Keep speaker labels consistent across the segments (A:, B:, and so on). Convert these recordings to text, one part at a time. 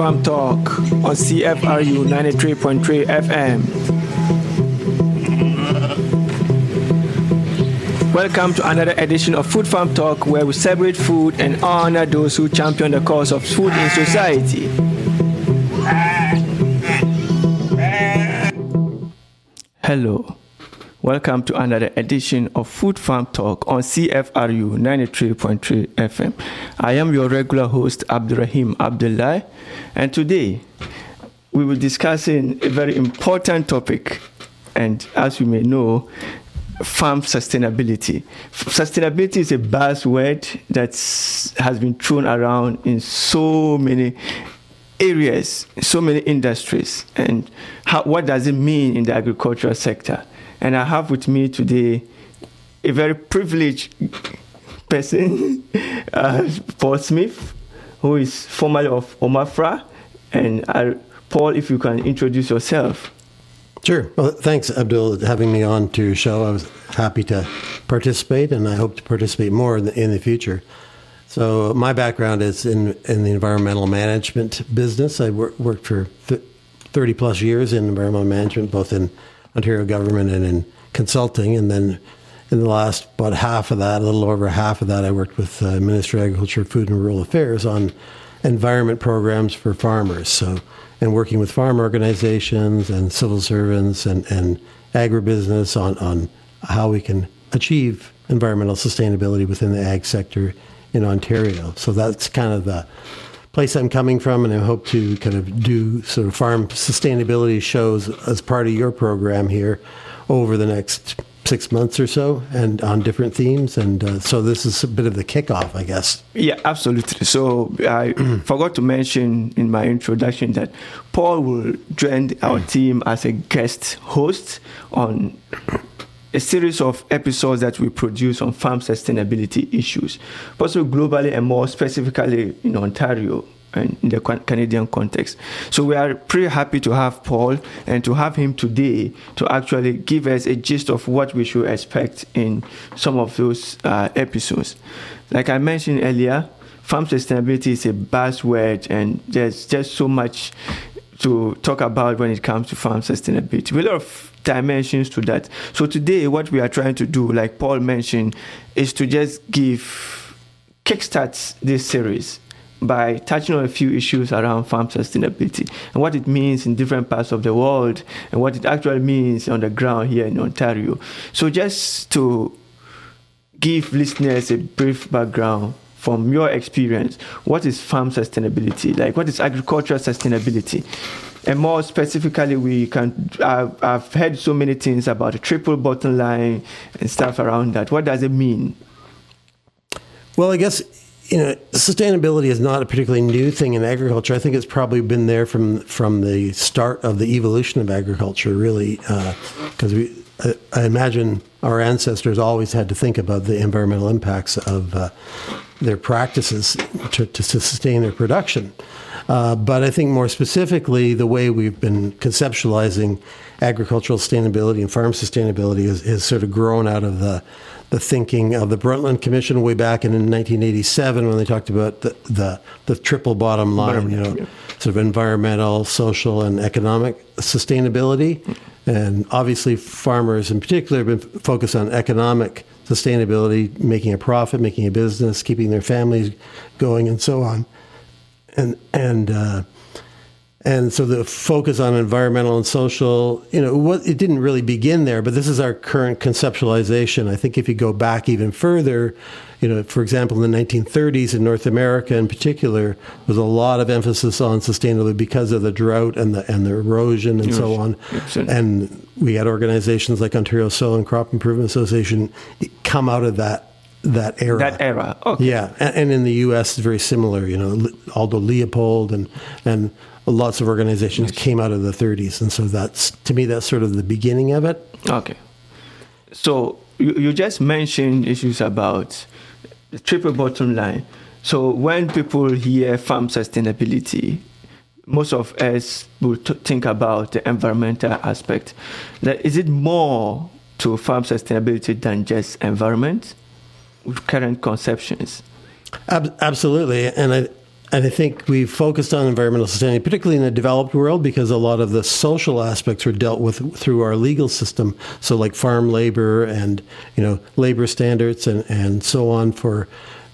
A: Farm Talk on CFRU 93.3 FM. Welcome to another edition of Food Farm Talk, where we celebrate food and honor those who champion the cause of food in society. Hello. Welcome to another edition of Food Farm Talk on CFRU 93.3 FM. I am your regular host, Abdul, and today we will be discussing a very important topic, and as you may know, farm sustainability. Sustainability is a buzzword that has been thrown around in so many areas, so many industries, and what does it mean in the agricultural sector? And I have with me today a very privileged person, Paul Smith, who is formerly of Omafra. And Paul, if you can introduce yourself.
B: Sure. Well, thanks, Abdul, for having me on to your show. I was happy to participate, and I hope to participate more in the future. So my background is in the environmental management business. I worked for 30 plus years in environmental management, both in Ontario government and in consulting. And then in the last about half of that, a little over half of that, I worked with Ministry of Agriculture, Food and Rural Affairs on environment programs for farmers. So, and working with farm organizations and civil servants and agribusiness on how we can achieve environmental sustainability within the ag sector in Ontario. So that's kind of the place I'm coming from, and I hope to kind of do sort of farm sustainability shows as part of your program here over the next 6 months or so, and on different themes. And so this is a bit of the kickoff, I guess.
A: Yeah, absolutely. So I forgot to mention in my introduction that Paul will join our team as a guest host on a series of episodes that we produce on farm sustainability issues, also globally and more specifically in Ontario and in the Canadian context. So we are pretty happy to have Paul and to have him today to actually give us a gist of what we should expect in some of those episodes. Like I mentioned earlier, farm sustainability is a buzzword, and there's just so much to talk about when it comes to farm sustainability. A lot of dimensions to that. So today, what we are trying to do, like Paul mentioned, is to just kickstart this series by touching on a few issues around farm sustainability and what it means in different parts of the world and what it actually means on the ground here in Ontario. So just to give listeners a brief background from your experience, what is farm sustainability? Like, what is agricultural sustainability? And more specifically, I've heard so many things about the triple bottom line and stuff around that. What does it mean?
B: Well, I guess, sustainability is not a particularly new thing in agriculture. I think it's probably been there from the start of the evolution of agriculture, really, because I imagine our ancestors always had to think about the environmental impacts of their practices to sustain their production. But I think more specifically, the way we've been conceptualizing agricultural sustainability and farm sustainability is sort of grown out of the thinking of the Brundtland Commission way back in 1987, when they talked about the triple bottom line, sort of environmental, social, and economic sustainability. And obviously farmers in particular have been focused on economic sustainability, making a profit, making a business, keeping their families going, and so on. And so the focus on environmental and social, it didn't really begin there, but this is our current conceptualization. I think if you go back even further, for example, in the 1930s in North America in particular, there was a lot of emphasis on sustainability because of the drought and the erosion and so on. And we had organizations like Ontario Soil and Crop Improvement Association come out of that era.
A: That era, okay.
B: Yeah, and in the U.S. it's very similar. Aldo Leopold and lots of organizations came out of the 30s, and so that's sort of the beginning of it.
A: Okay, so you just mentioned issues about the triple bottom line. So when people hear farm sustainability, most of us will think about the environmental aspect. Is it more to farm sustainability than just environment with current conceptions?
B: Absolutely, and I think we've focused on environmental sustainability, particularly in the developed world, because a lot of the social aspects are dealt with through our legal system. So like farm labor and, labor standards and so on for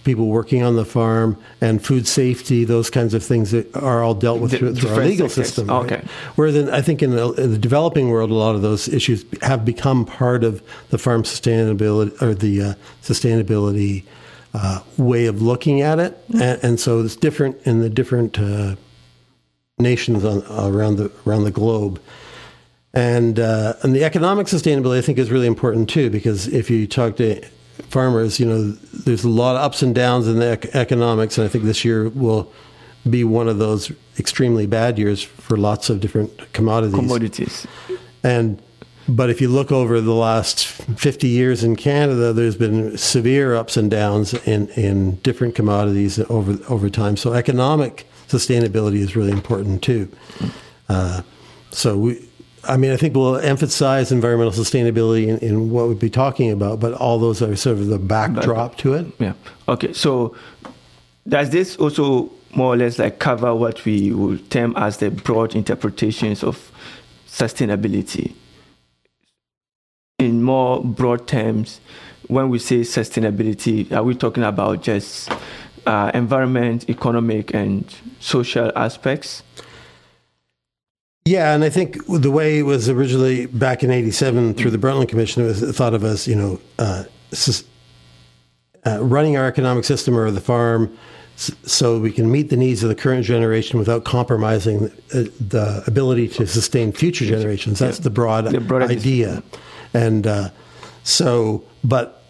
B: people working on the farm, and food safety, those kinds of things that are all dealt with through our legal system.
A: Okay.
B: Right? Whereas I think in the developing world, a lot of those issues have become part of the farm sustainability or the sustainability way of looking at it. And so it's different in the different nations around the globe. And the economic sustainability, I think, is really important too, because if you talk to farmers, there's a lot of ups and downs in the economics, and I think this year will be one of those extremely bad years for lots of different commodities. But if you look over the last 50 years in Canada, there's been severe ups and downs in different commodities over time. So economic sustainability is really important too. I think we'll emphasize environmental sustainability in what we'll be talking about, but all those are sort of the backdrop to it.
A: Yeah. Okay. So does this also more or less like cover what we will term as the broad interpretations of sustainability? In more broad terms, when we say sustainability, are we talking about just environment, economic, and social aspects?
B: Yeah, and I think the way it was originally back in '87 through the Brundtland Commission, it was thought of as running our economic system or the farm so we can meet the needs of the current generation without compromising the ability to sustain future generations. That's the broad idea. And but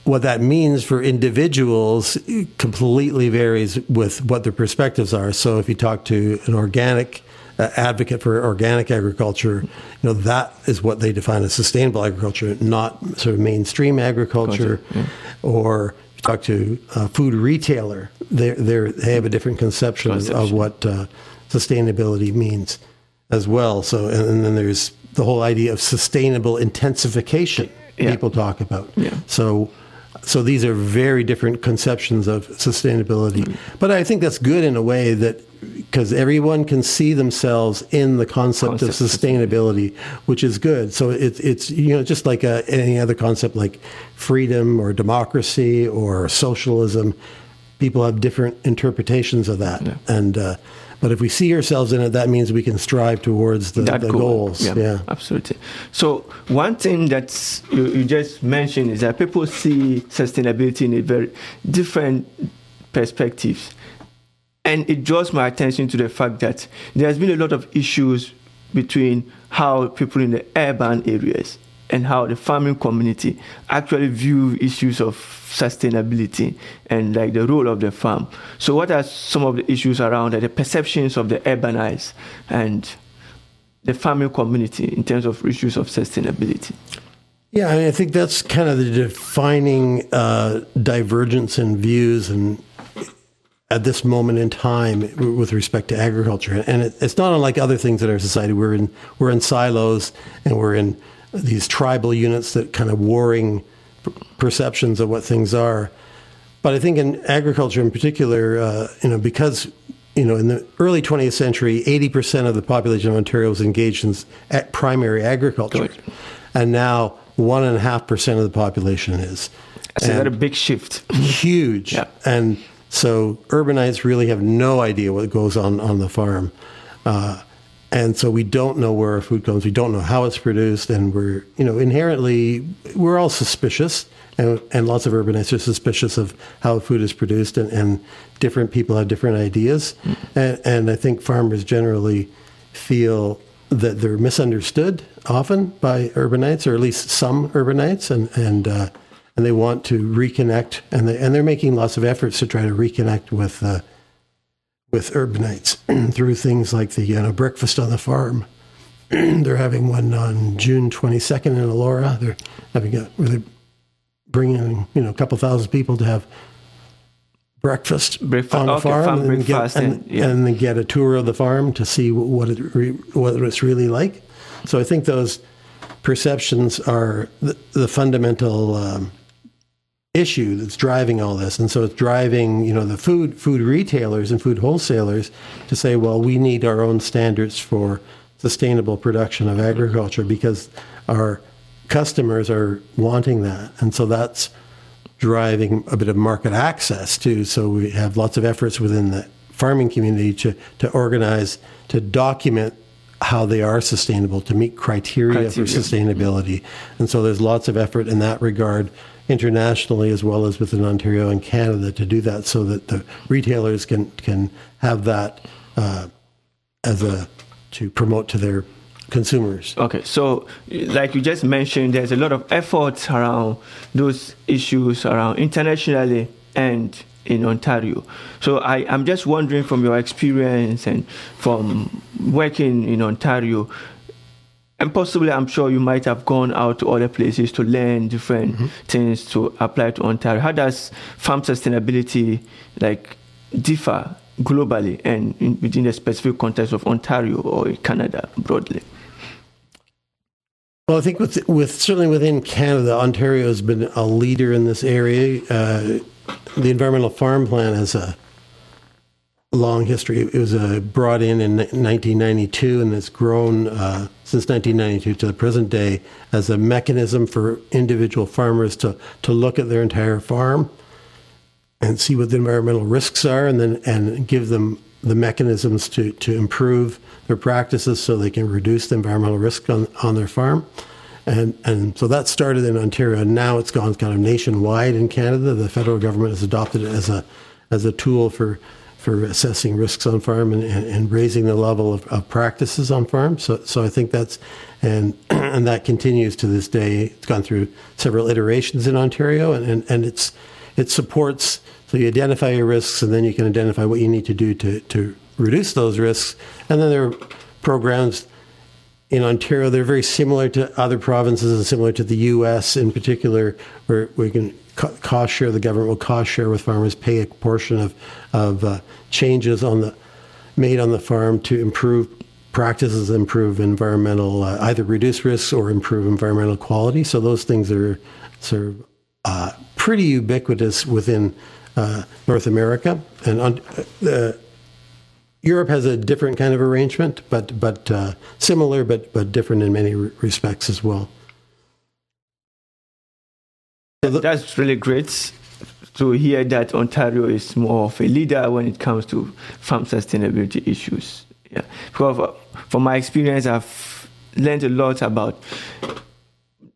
B: what that means for individuals completely varies with what their perspectives are. So if you talk to an organic advocate for organic agriculture, that is what they define as sustainable agriculture, not sort of mainstream agriculture. Yeah. Or if you talk to a food retailer, they have a different conception of what sustainability means as well. So, and then there's the whole idea of sustainable intensification people talk about. Yeah. So these are very different conceptions of sustainability. But I think that's good in a way that because everyone can see themselves in the concept of sustainability, which is good. So it's just like any other concept like freedom or democracy or socialism. People have different interpretations of that. Yeah. But if we see ourselves in it, that means we can strive towards the goals.
A: Yeah, absolutely. So one thing that you just mentioned is that people see sustainability in a very different perspectives. And it draws my attention to the fact that there has been a lot of issues between how people in the urban areas and how the farming community actually view issues of sustainability and like the role of the farm. So what are some of the issues around the perceptions of the urbanized and the farming community in terms of issues of sustainability?
B: Yeah, I think that's kind of the defining divergence in views and at this moment in time with respect to agriculture. And it's not unlike other things in our society. We're in silos and we're in these tribal units that kind of warring perceptions of what things are. But I think in agriculture in particular, because, in the early 20th century, 80% of the population of Ontario was engaged in primary agriculture. Good. And now 1.5% of the population is.
A: So that's a big shift.
B: Huge. Yeah. And so urbanites really have no idea what goes on the farm. And so we don't know where our food comes. We don't know how it's produced. And we're, inherently, we're all suspicious. And lots of urbanites are suspicious of how food is produced. And different people have different ideas. And I think farmers generally feel that they're misunderstood often by urbanites, or at least some urbanites. And they want to reconnect. And they're making lots of efforts to try to reconnect with urbanites through things like the breakfast on the farm. They're having one on June 22nd in Elora. They're having where they're bringing a couple thousand people to have breakfast on the farm, and then get a tour of the farm to see what it's really like. So I think those perceptions are the fundamental issue that's driving all this. And so it's driving, the food retailers and food wholesalers to say, well, we need our own standards for sustainable production of agriculture because our customers are wanting that. And so that's driving a bit of market access too. So we have lots of efforts within the farming community to organize, to document how they are sustainable, to meet criteria for sustainability. And so there's lots of effort in that regard internationally as well as within Ontario and Canada to do that so that the retailers can have that to promote to their consumers.
A: Okay, so like you just mentioned, there's a lot of efforts around those issues around internationally and in Ontario. So I'm just wondering from your experience and from working in Ontario, and possibly I'm sure you might have gone out to other places to learn different things to apply to Ontario. How does farm sustainability differ globally and within the specific context of Ontario or Canada broadly?
B: Well, I think certainly within Canada, Ontario has been a leader in this area. The Environmental Farm Plan has a long history. It was brought in 1992, and it's grown since 1992 to the present day as a mechanism for individual farmers to look at their entire farm and see what the environmental risks are, and give them the mechanisms to improve their practices so they can reduce the environmental risk on their farm. And so that started in Ontario, and now it's gone kind of nationwide in Canada. The federal government has adopted it as a tool for assessing risks on farm and raising the level of practices on farm. So I think that's and that continues to this day. It's gone through several iterations in Ontario, and it supports. So you identify your risks, and then you can identify what you need to do to reduce those risks. And then there are programs in Ontario. They're very similar to other provinces and similar to the U.S. in particular, where we can cost share. The government will cost share with farmers, pay a portion of changes made on the farm to improve practices, improve environmental, either reduce risks or improve environmental quality. So those things are sort of pretty ubiquitous within North America, and Europe has a different kind of arrangement, but similar, but different in many respects as well. So
A: that's really great to hear that Ontario is more of a leader when it comes to farm sustainability issues. Yeah, because from my experience, I've learned a lot about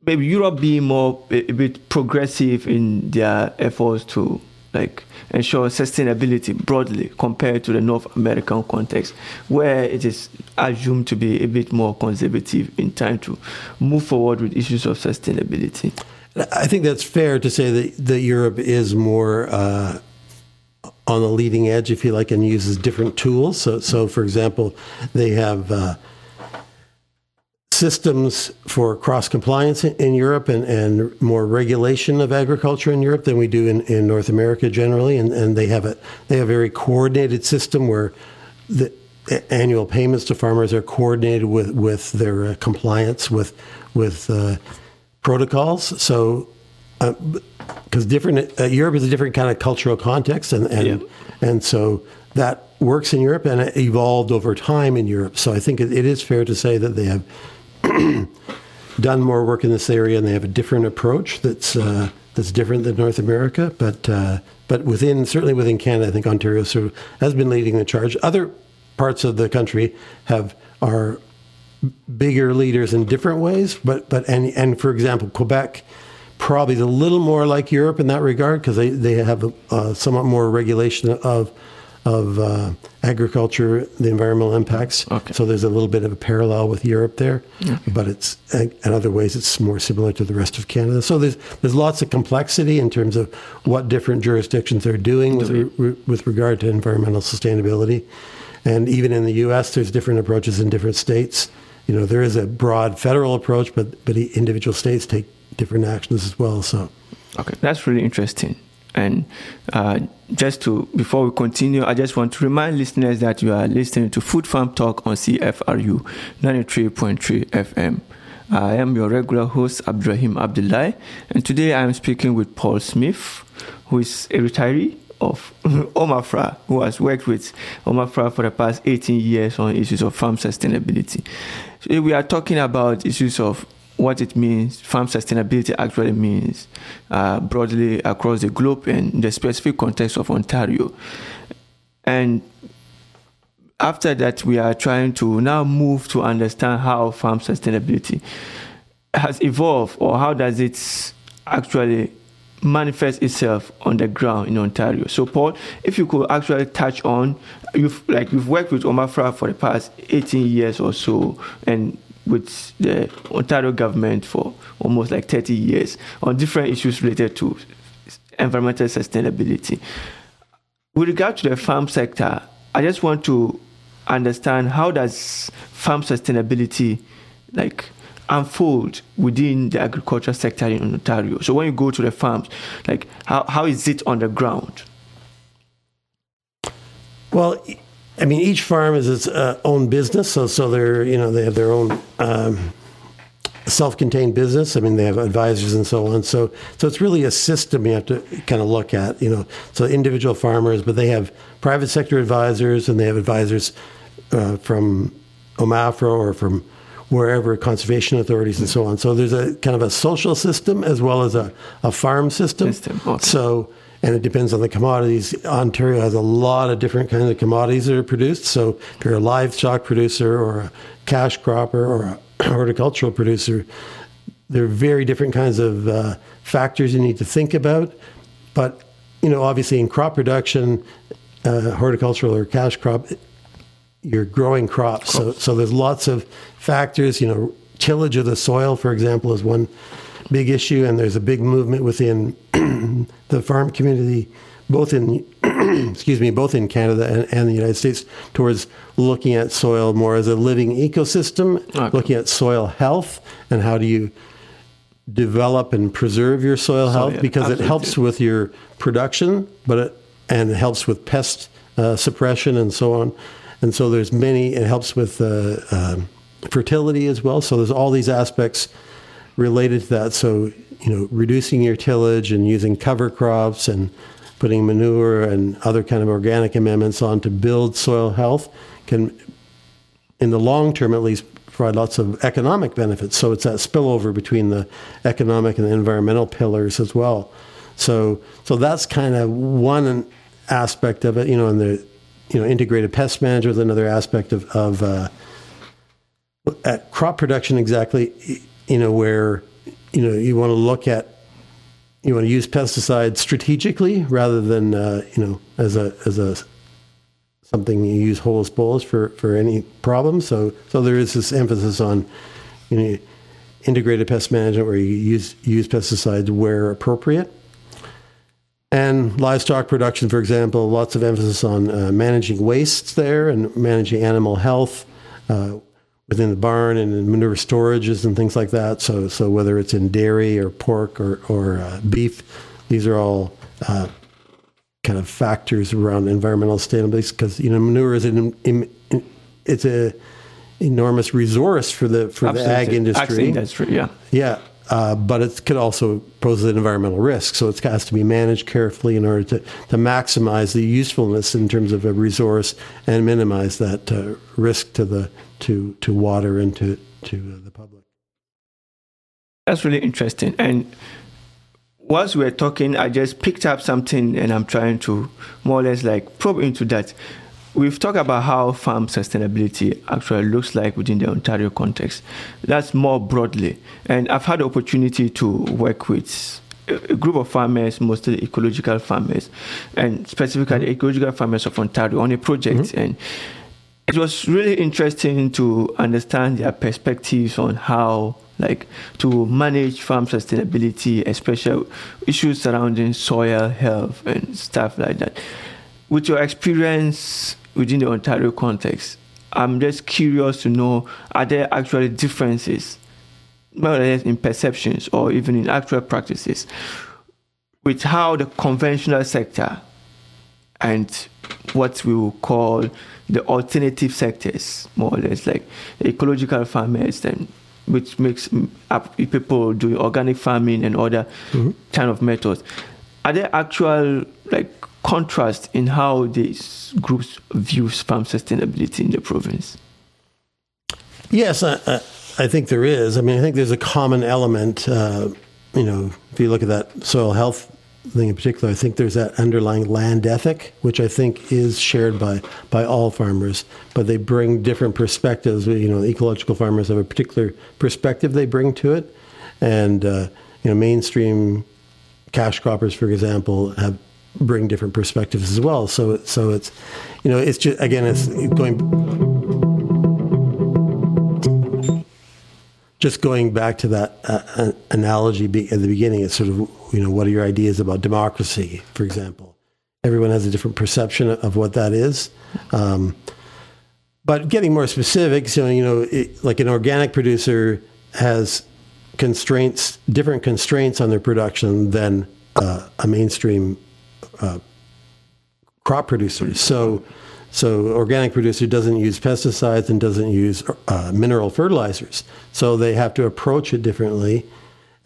A: maybe Europe being a bit progressive in their efforts to ensure sustainability broadly compared to the North American context, where it is assumed to be a bit more conservative in trying to move forward with issues of sustainability.
B: I think that's fair to say that Europe is more on the leading edge, if you like, and uses different tools. So for example, they have systems for cross-compliance in Europe and more regulation of agriculture in Europe than we do in North America generally. And they have a very coordinated system where the annual payments to farmers are coordinated with their compliance with protocols. So, because Europe is a different kind of cultural context, and so that works in Europe, and it evolved over time in Europe. So I think it is fair to say that they have done more work in this area, and they have a different approach that's different than North America. But certainly within Canada, I think Ontario sort of has been leading the charge. Other parts of the country are bigger leaders in different ways. But for example, Quebec probably is a little more like Europe in that regard because they have somewhat more regulation of agriculture, the environmental impacts. Okay. So there's a little bit of a parallel with Europe there, but in other ways it's more similar to the rest of Canada. So there's lots of complexity in terms of what different jurisdictions are doing with regard to environmental sustainability. And even in the U.S., there's different approaches in different states. There is a broad federal approach, but individual states take different actions as well. So,
A: okay, that's really interesting. And before we continue, I just want to remind listeners that you are listening to Food Farm Talk on CFRU 93.3 FM. I am your regular host, Abdul, and today I am speaking with Paul Smith, who is a retiree of Omafra, who has worked with Omafra for the past 18 years on issues of farm sustainability. So we are talking about issues of what it means, farm sustainability actually means broadly across the globe and in the specific context of Ontario. And after that, we are trying to now move to understand how farm sustainability has evolved, or how does it actually manifest itself on the ground in Ontario. So, Paul, if you could actually touch on, you've worked with Omafra for the past 18 years or so, and with the Ontario government for almost like 30 years on different issues related to environmental sustainability. With regard to the farm sector, I just want to understand, how does farm sustainability unfold within the agriculture sector in Ontario? So when you go to the farms, how is it on the ground?
B: Well, I mean, each farm is its own business, so they're they have their own self-contained business. I mean, they have advisors and so on. So it's really a system you have to kind of look at. So individual farmers, but they have private sector advisors, and they have advisors from Omafra or from wherever, conservation authorities and so on. So there's a kind of a social system as well as a farm system.
A: Okay.
B: So. And it depends on the commodities. Ontario has a lot of different kinds of commodities that are produced. So if you're a livestock producer or a cash cropper or a horticultural producer, there are very different kinds of factors you need to think about. But, obviously in crop production, horticultural or cash crop, you're growing crops. So there's lots of factors. Tillage of the soil, for example, is one big issue, and there's a big movement within the farm community, both in both in Canada and the United States, towards looking at soil more as a living ecosystem, looking at soil health and how do you develop and preserve your soil health, because absolutely. It helps with your production, and it helps with pest suppression and so on. And so it helps with fertility as well. So there's all these aspects related to that. So, reducing your tillage and using cover crops and putting manure and other kind of organic amendments on to build soil health can, in the long term at least, provide lots of economic benefits. So it's that spillover between the economic and the environmental pillars as well. So that's kind of one aspect of it, and the integrated pest management is another aspect of at crop production exactly. Where, you want to look at, you want to use pesticides strategically rather than, as a something you use holus bolus for any problem. So there is this emphasis on, integrated pest management where you use pesticides where appropriate. And livestock production, for example, lots of emphasis on managing wastes there and managing animal health, within the barn and in manure storages and things like that. So whether it's in dairy or pork or beef, these are all kind of factors around environmental sustainability, because manure is it's a enormous resource for the ag industry.
A: That's true. Yeah.
B: Yeah. But it could also pose an environmental risk. So it has to be managed carefully in order to maximize the usefulness in terms of a resource and minimize that risk to water and to the public.
A: That's really interesting. And whilst we were talking, I just picked up something, and I'm trying to more or less probe into that. We've talked about how farm sustainability actually looks like within the Ontario context. That's more broadly. And I've had the opportunity to work with a group of farmers, mostly ecological farmers, and specifically ecological farmers of Ontario on a project. Mm-hmm. And it was really interesting to understand their perspectives on how to manage farm sustainability, especially issues surrounding soil health and stuff like that. With your experience within the Ontario context, I'm just curious to know, are there actually differences, whether it's in perceptions or even in actual practices, with how the conventional sector and what we will call the alternative sectors, more or less like the ecological farmers and which makes people doing organic farming and other kind of methods. Are there actual contrast in how these groups view farm sustainability in the province?
B: Yes, I think there is. I mean, I think there's a common element. If you look at that soil health thing in particular, I think there's that underlying land ethic, which I think is shared by all farmers, but they bring different perspectives. Ecological farmers have a particular perspective they bring to it, and mainstream cash croppers, for example, bring different perspectives as well. So it's just, again, it's going back to that analogy at the beginning. It's sort of, what are your ideas about democracy, for example? Everyone has a different perception of what that is. But getting more specific, like an organic producer has different constraints on their production than a mainstream crop producer. So organic producer doesn't use pesticides and doesn't use mineral fertilizers. So they have to approach it differently.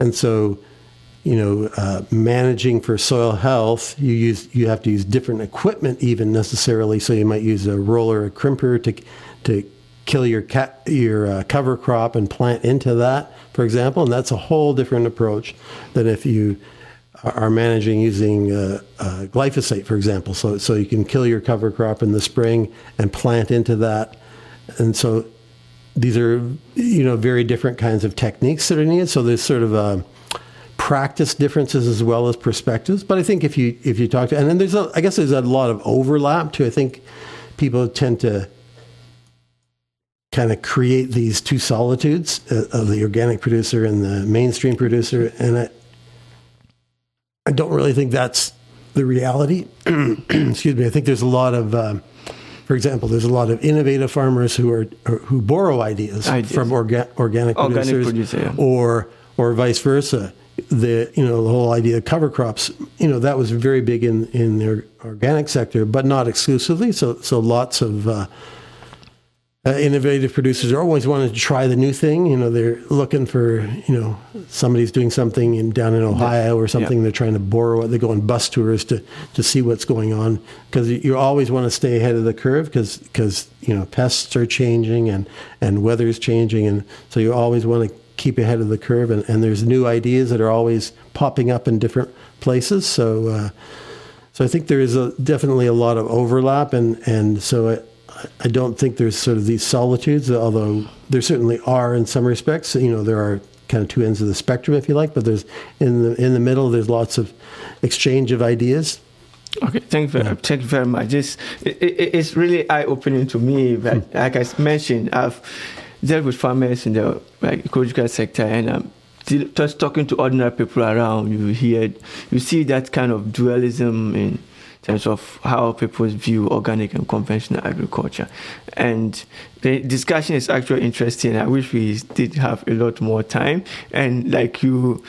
B: And so, managing for soil health, you have to use different equipment even necessarily. So you might use a roller, a crimper to kill your cover crop and plant into that, for example. And that's a whole different approach than if you are managing using glyphosate, for example. So you can kill your cover crop in the spring and plant into that. And so these are, very different kinds of techniques that are needed. So there's sort of practice differences as well as perspectives. But I think if you talk to, and then there's a lot of overlap too. I think people tend to kind of create these two solitudes of the organic producer and the mainstream producer. And I don't really think that's the reality. Excuse me. I think there's a lot of, for example, there's a lot of innovative farmers who borrow ideas from organic producers, or vice versa. The whole idea of cover crops, that was very big in the organic sector, but not exclusively. So lots of innovative producers are always wanting to try the new thing. They're looking for, somebody's doing something down in Ohio or something. They're trying to borrow it. They go on bus tours to see what's going on, because you always want to stay ahead of the curve because pests are changing and weather's changing. And so you always want to keep ahead of the curve. And there's new ideas that are always popping up in different places. So I think there is definitely a lot of overlap. And so I don't think there's sort of these solitudes, although there certainly are in some respects. There are kind of two ends of the spectrum, if you like, but there's in the middle, there's lots of exchange of ideas.
A: Okay, thank you very much. It's really eye-opening to me. But like I mentioned, I've dealt with farmers in the ecological sector, and just talking to ordinary people around, you see that kind of dualism in terms of how people view organic and conventional agriculture. And the discussion is actually interesting. I wish we did have a lot more time. And you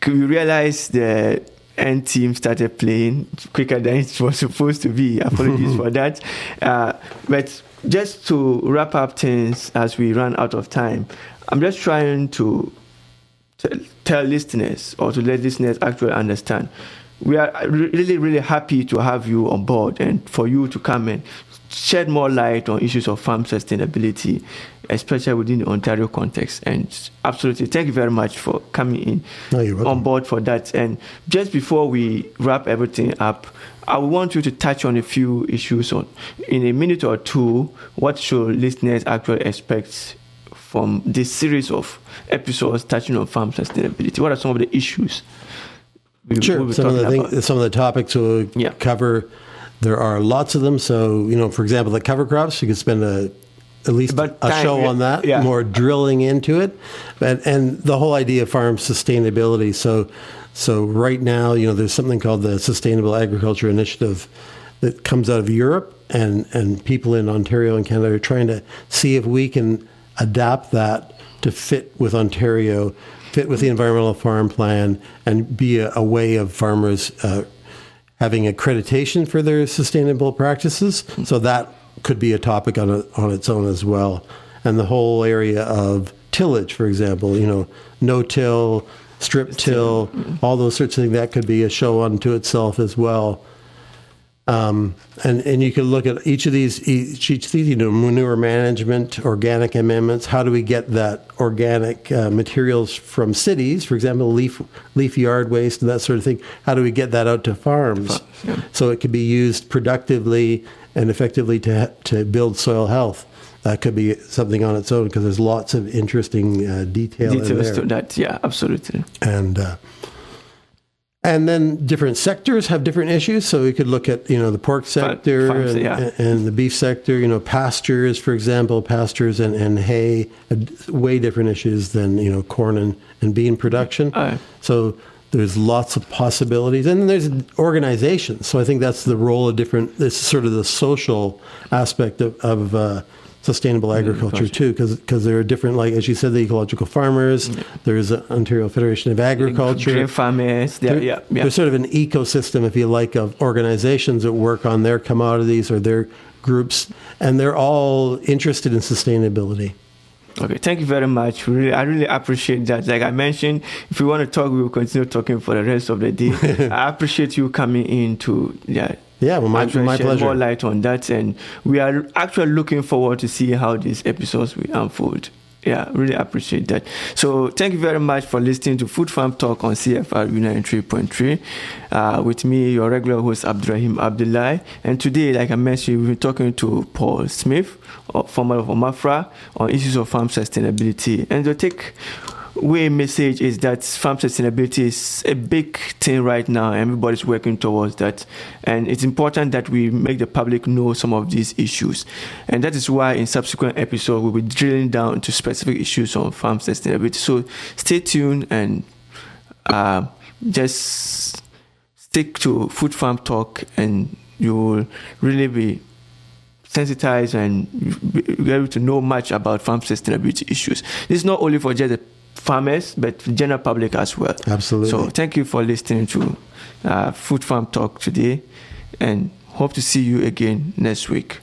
A: realize the end team started playing quicker than it was supposed to be. Apologies for that. But just to wrap up things as we run out of time, I'm just trying to tell listeners, or to let listeners actually understand. We are really, really happy to have you on board and for you to come and shed more light on issues of farm sustainability, especially within the Ontario context. And absolutely, thank you very much for coming in on board for that. And just before we wrap everything up, I want you to touch on a few issues in a minute or two. What should listeners actually expect from this series of episodes touching on farm sustainability? What are some of the issues?
B: Sure. Some of the topics we'll cover, there are lots of them. So, for example, the cover crops, you could spend at least a show on that, more drilling into it. And the whole idea of farm sustainability. So right now, there's something called the Sustainable Agriculture Initiative that comes out of Europe, and people in Ontario and Canada are trying to see if we can adapt that to fit with Ontario, fit with the Environmental Farm Plan, and be a way of farmers having accreditation for their sustainable practices. So that could be a topic on its own as well. And the whole area of tillage, for example, no-till, strip-till, all those sorts of things. That could be a show unto itself as well. And you can look at each of these, manure management, organic amendments. How do we get that organic materials from cities, for example, leaf yard waste and that sort of thing? How do we get that out to farms so it can be used productively and effectively to build soil health? That could be something on its own because there's lots of interesting details in there.
A: To that, yeah, absolutely.
B: And then different sectors have different issues. So we could look at, the pork sector
A: Farms,
B: and the beef sector, pastures, for example, pastures and hay, way different issues than, corn and bean production. So there's lots of possibilities. And then there's organizations. So I think that's the role of this is sort of the social aspect of sustainable agriculture too, because there are different, like as you said, the ecological farmers. There's the Ontario Federation of Agriculture.
A: Grain farmers.
B: There's sort of an ecosystem, if you like, of organizations that work on their commodities or their groups, and they're all interested in sustainability.
A: Okay, thank you very much. I really appreciate that. Like I mentioned, if we want to talk, we will continue talking for the rest of the day. I appreciate you coming in to
B: my pleasure.
A: More light on that, and we are actually looking forward to see how these episodes will unfold. Yeah, really appreciate that. So thank you very much for listening to Food Farm Talk on CFRU 93.3 with me, your regular host, Abdul. And today, like I mentioned, we've been talking to Paul Smith, former of Omafra, on issues of farm sustainability. And the takeaway message is that farm sustainability is a big thing right now. Everybody's working towards that. And it's important that we make the public know some of these issues. And that is why in subsequent episodes, we'll be drilling down into specific issues on farm sustainability. So stay tuned and just stick to Food Farm Talk, and you will really be sensitized and be able to know much about farm sustainability issues. This is not only for just the farmers, but the general public as well.
B: Absolutely.
A: So thank you for listening to Food Farm Talk today, and hope to see you again next week.